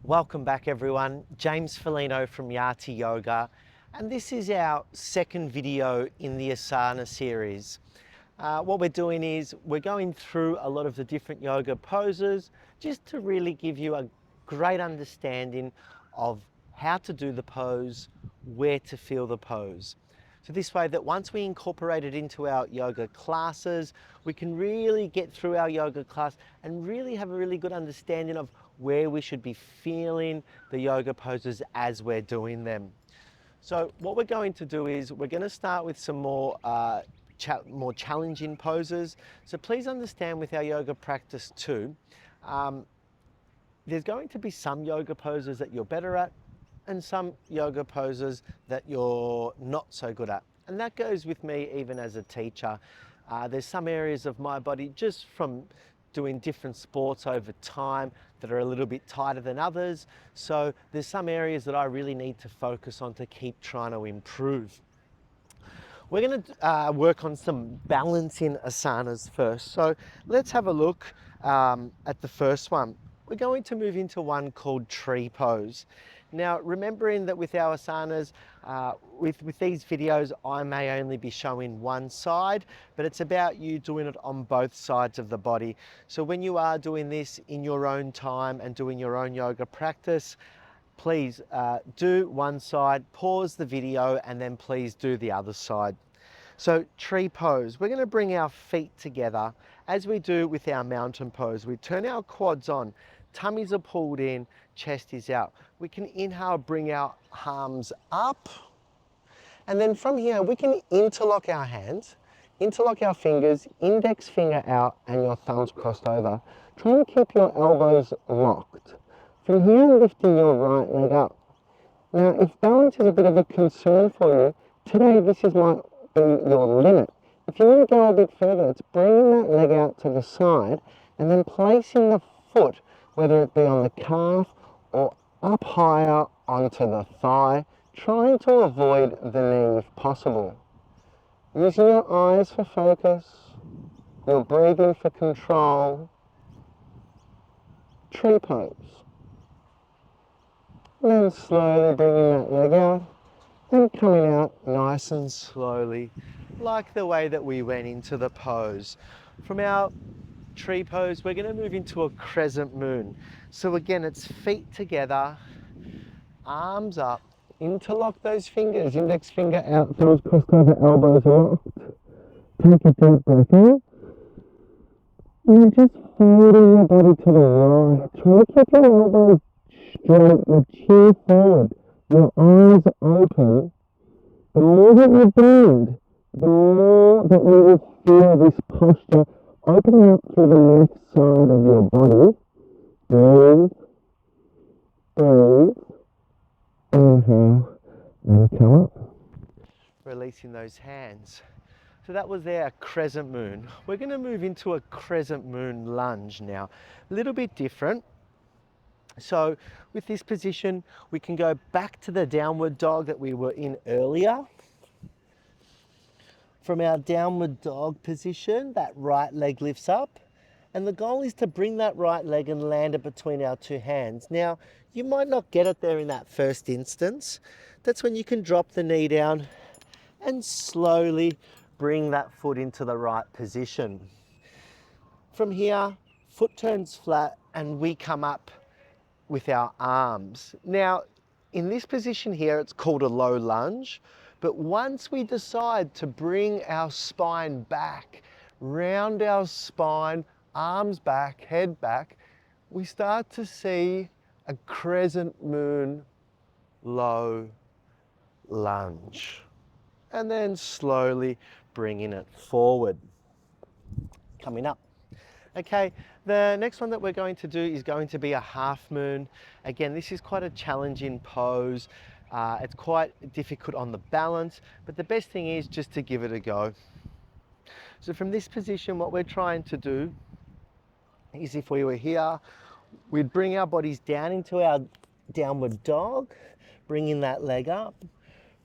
Welcome back everyone, James Felino from Yati Yoga, and this is our second video in the Asana series. What we're doing is we're going through a lot of the different yoga poses just to really give you a great understanding of how to do the pose, where to feel the pose. So this way that once we incorporate it into our yoga classes, we can really get through our yoga class and really have a really good understanding of where we should be feeling the yoga poses as we're doing them. So what we're going to do is we're going to start with some more challenging poses. So please understand with our yoga practice too, there's going to be some yoga poses that you're better at and some yoga poses that you're not so good at. And that goes with me even as a teacher. There's some areas of my body just from doing different sports over time that are a little bit tighter than others. So there's some areas that I really need to focus on to keep trying to improve. We're going to work on some balancing asanas first. So let's have a look at the first one. We're going to move into one called tree pose. Now, remembering that with our asanas, with these videos, I may only be showing one side, but it's about you doing it on both sides of the body. So when you are doing this in your own time and doing your own yoga practice, please do one side, pause the video, and then please do the other side. So tree pose, we're going to bring our feet together as we do with our mountain pose. We turn our quads on, tummies are pulled in, chest is out. We can inhale, bring our arms up, and then from here we can interlock our hands, interlock our fingers, index finger out and your thumbs crossed over. Try and keep your elbows locked. From here, lifting your right leg up. Now, if balance is a bit of a concern for you, today this might be your limit. If you want to go a bit further, it's bringing that leg out to the side and then placing the foot, whether it be on the calf or up higher onto the thigh, trying to avoid the knee if possible. Using your eyes for focus, your breathing for control. Tree pose. And then slowly bringing that leg out and coming out nice and slowly, like the way that we went into the pose. From our tree pose, we're going to move into a crescent moon. So again, it's feet together, arms up, interlock those fingers, index finger out, thumbs crossed over, elbows locked. Take a deep breath in. And then just folding your body to the right. Try to keep your elbows straight, your chin forward, your eyes open. The more that you bend, the more that you will feel this posture opening up through the left side of your body. Breathe, breathe, inhale, and come up. Releasing those hands. So that was our crescent moon. We're going to move into a crescent moon lunge now. A little bit different. So with this position, we can go back to the downward dog that we were in earlier. From our downward dog position, that right leg lifts up. And the goal is to bring that right leg and land it between our two hands. Now, you might not get it there in that first instance. That's when you can drop the knee down and slowly bring that foot into the right position. From here, foot turns flat and we come up with our arms. Now, in this position here, it's called a low lunge, but once we decide to bring our spine back, round our spine, arms back, head back, we start to see a crescent moon low lunge. And then slowly bringing it forward, coming up. Okay, the next one that we're going to do is going to be a half moon. Again, this is quite a challenging pose. It's quite difficult on the balance, but the best thing is just to give it a go. So from this position, what we're trying to do is, if we were here, we'd bring our bodies down into our downward dog, bringing that leg up,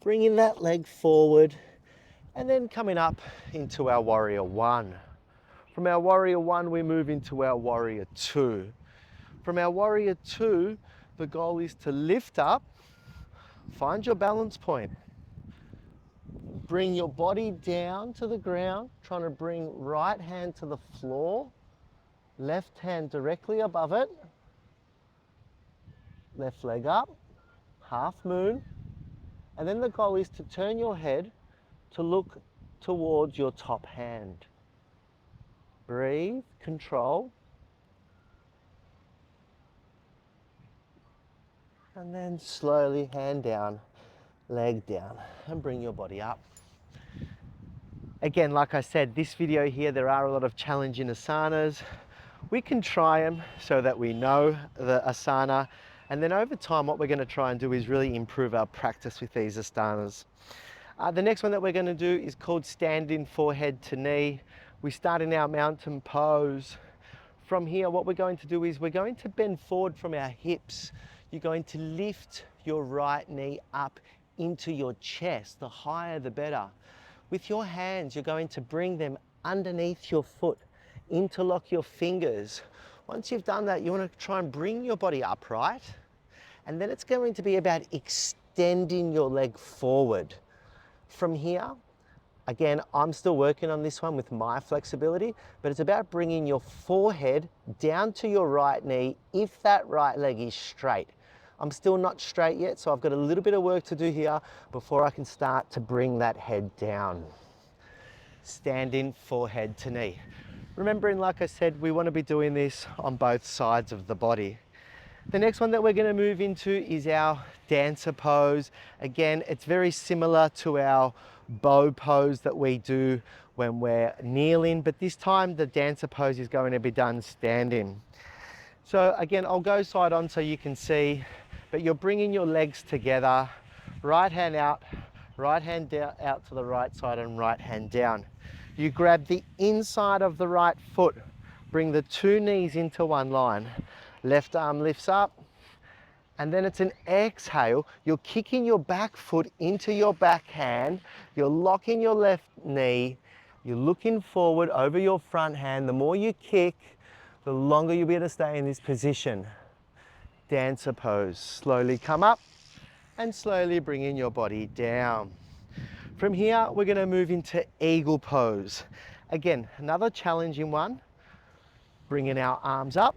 bringing that leg forward, and then coming up into our warrior one. From our warrior one, we move into our warrior two. From our warrior two, The goal is to lift up, find your balance point. Bring your body down to the ground, trying to bring right hand to the floor, left hand directly above it, left leg up, half moon, and then the goal is to turn your head to look towards your top hand. Breathe, control, and then slowly hand down, leg down, and bring your body up. Again, like I said, this video here, there are a lot of challenging asanas. We can try them so that we know the asana, and then over time what we're going to try and do is really improve our practice with these asanas. The next one that we're going to do is called standing forehead to knee. We start in our mountain pose. From here, what we're going to do is we're going to bend forward from our hips. You're going to lift your right knee up into your chest. The higher, the better. With your hands, you're going to bring them underneath your foot, interlock your fingers. Once you've done that, you want to try and bring your body upright. And then it's going to be about extending your leg forward. From here, again, I'm still working on this one with my flexibility, but it's about bringing your forehead down to your right knee if that right leg is straight. I'm still not straight yet, so I've got a little bit of work to do here before I can start to bring that head down. Standing forehead to knee. Remembering, like I said, we want to be doing this on both sides of the body. The next one that we're going to move into is our dancer pose. Again, it's very similar to our bow pose that we do when we're kneeling, but this time the dancer pose is going to be done standing. So again, I'll go side on so you can see, but you're bringing your legs together, right hand out, right hand down, out to the right side and right hand down. You grab the inside of the right foot, bring the two knees into one line, left arm lifts up, and then it's an exhale. You're kicking your back foot into your back hand, you're locking your left knee, you're looking forward over your front hand. The more you kick, the longer you'll be able to stay in this position. Dancer pose. Slowly come up and slowly bringing your body down. From here, we're going to move into eagle pose. Again, another challenging one. Bringing our arms up.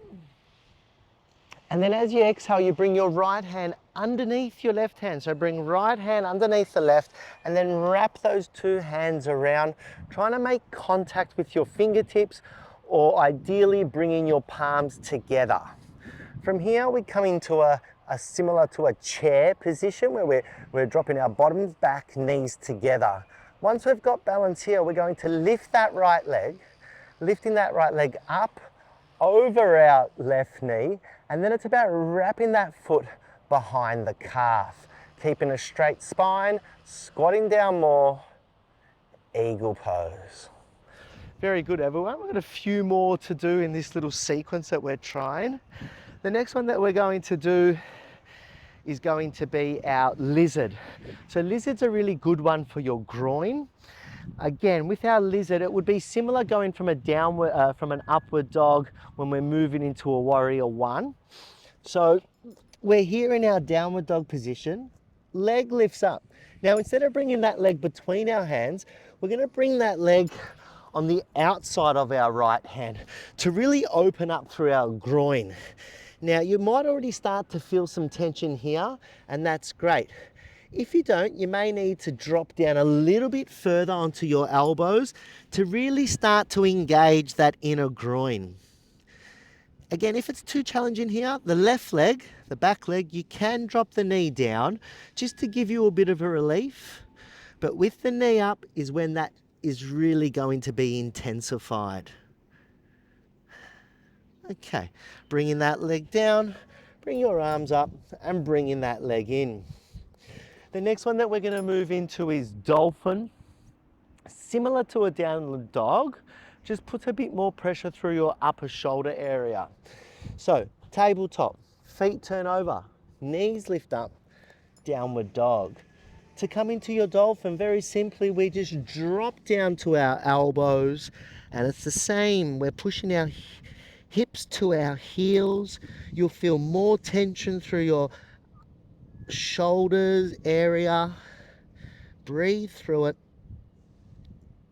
And then as you exhale, you bring your right hand underneath your left hand. So bring right hand underneath the left and then wrap those two hands around, trying to make contact with your fingertips or ideally bringing your palms together. From here, we come into a similar to a chair position where we're dropping our bottoms back, knees together. Once we've got balance here, we're going to lift that right leg, lifting that right leg up over our left knee, and then it's about wrapping that foot behind the calf, keeping a straight spine, squatting down more, eagle pose. Very good, everyone. We've got a few more to do in this little sequence that we're trying. The next one that we're going to do is going to be our lizard. So lizard's a really good one for your groin. Again, with our lizard, it would be similar going from an upward dog when we're moving into a warrior one. So we're here in our downward dog position, leg lifts up. Now, instead of bringing that leg between our hands, we're going to bring that leg on the outside of our right hand to really open up through our groin. Now, you might already start to feel some tension here, and that's great. If you don't, you may need to drop down a little bit further onto your elbows to really start to engage that inner groin. Again, if it's too challenging here, the left leg, the back leg, you can drop the knee down just to give you a bit of a relief. But with the knee up is when that is really going to be intensified. Okay, bringing that leg down, bring your arms up and bringing that leg in. The next one that we're going to move into is dolphin. Similar to a downward dog, just puts a bit more pressure through your upper shoulder area. So, tabletop, feet turn over, knees lift up, downward dog. To come into your dolphin, very simply, we just drop down to our elbows, and it's the same. We're pushing our hips to our heels. You'll feel more tension through your shoulders area. Breathe through it.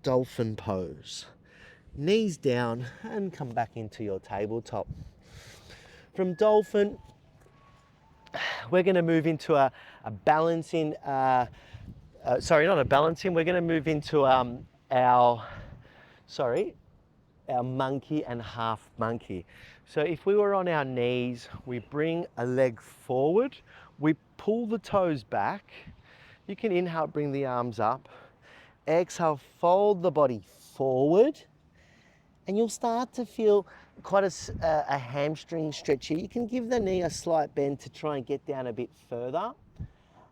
Dolphin pose. Knees down and come back into your tabletop. From dolphin, we're going to move into a balancing, sorry, not a balancing, we're going to move into our monkey and half monkey. So if we were on our knees, we bring a leg forward, we pull the toes back. You can inhale, bring the arms up. Exhale, fold the body forward, and you'll start to feel quite a hamstring stretch here. You can give the knee a slight bend to try and get down a bit further.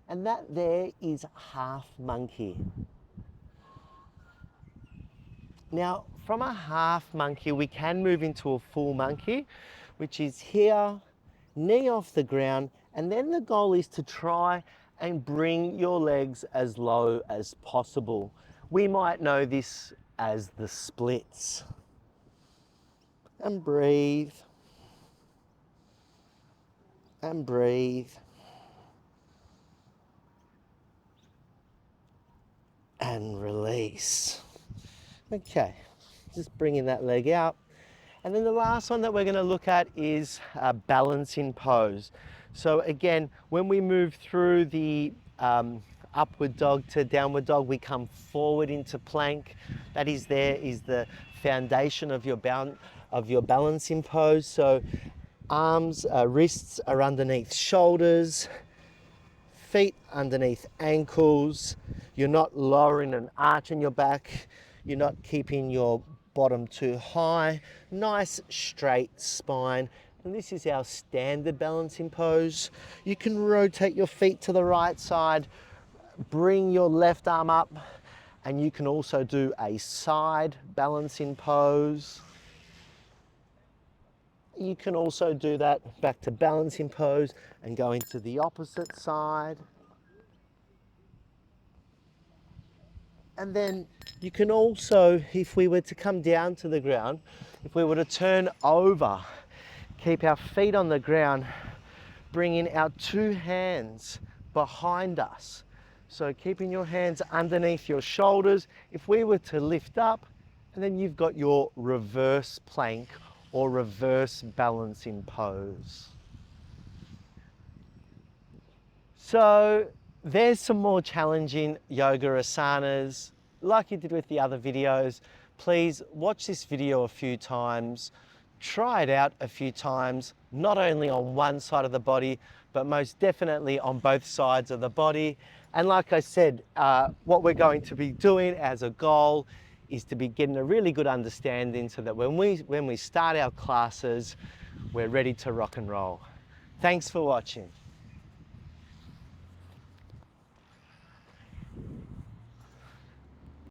And that there is half monkey. Now, from a half monkey, we can move into a full monkey, which is here, knee off the ground, and then the goal is to try and bring your legs as low as possible. We might know this as the splits. And breathe. And breathe. And release. Okay, just bringing that leg out. And then the last one that we're going to look at is a balancing pose. So again, when we move through the upward dog to downward dog, we come forward into plank. That is the foundation of your balancing pose. So arms, wrists are underneath shoulders, feet underneath ankles. You're not lowering an arch in your back. You're not keeping your bottom too high. Nice straight spine. And this is our standard balancing pose. You can rotate your feet to the right side, bring your left arm up, and you can also do a side balancing pose. You can also do that back to balancing pose and go into the opposite side. And then you can also, if we were to come down to the ground, if we were to turn over, keep our feet on the ground, bringing our two hands behind us. So keeping your hands underneath your shoulders. If we were to lift up, and then you've got your reverse plank or reverse balancing pose. So there's some more challenging yoga asanas. Like you did with the other videos, please watch this video a few times, try it out a few times, not only on one side of the body, but most definitely on both sides of the body. And like I said, what we're going to be doing as a goal is to be getting a really good understanding so that when we start our classes, we're ready to rock and roll. Thanks for watching.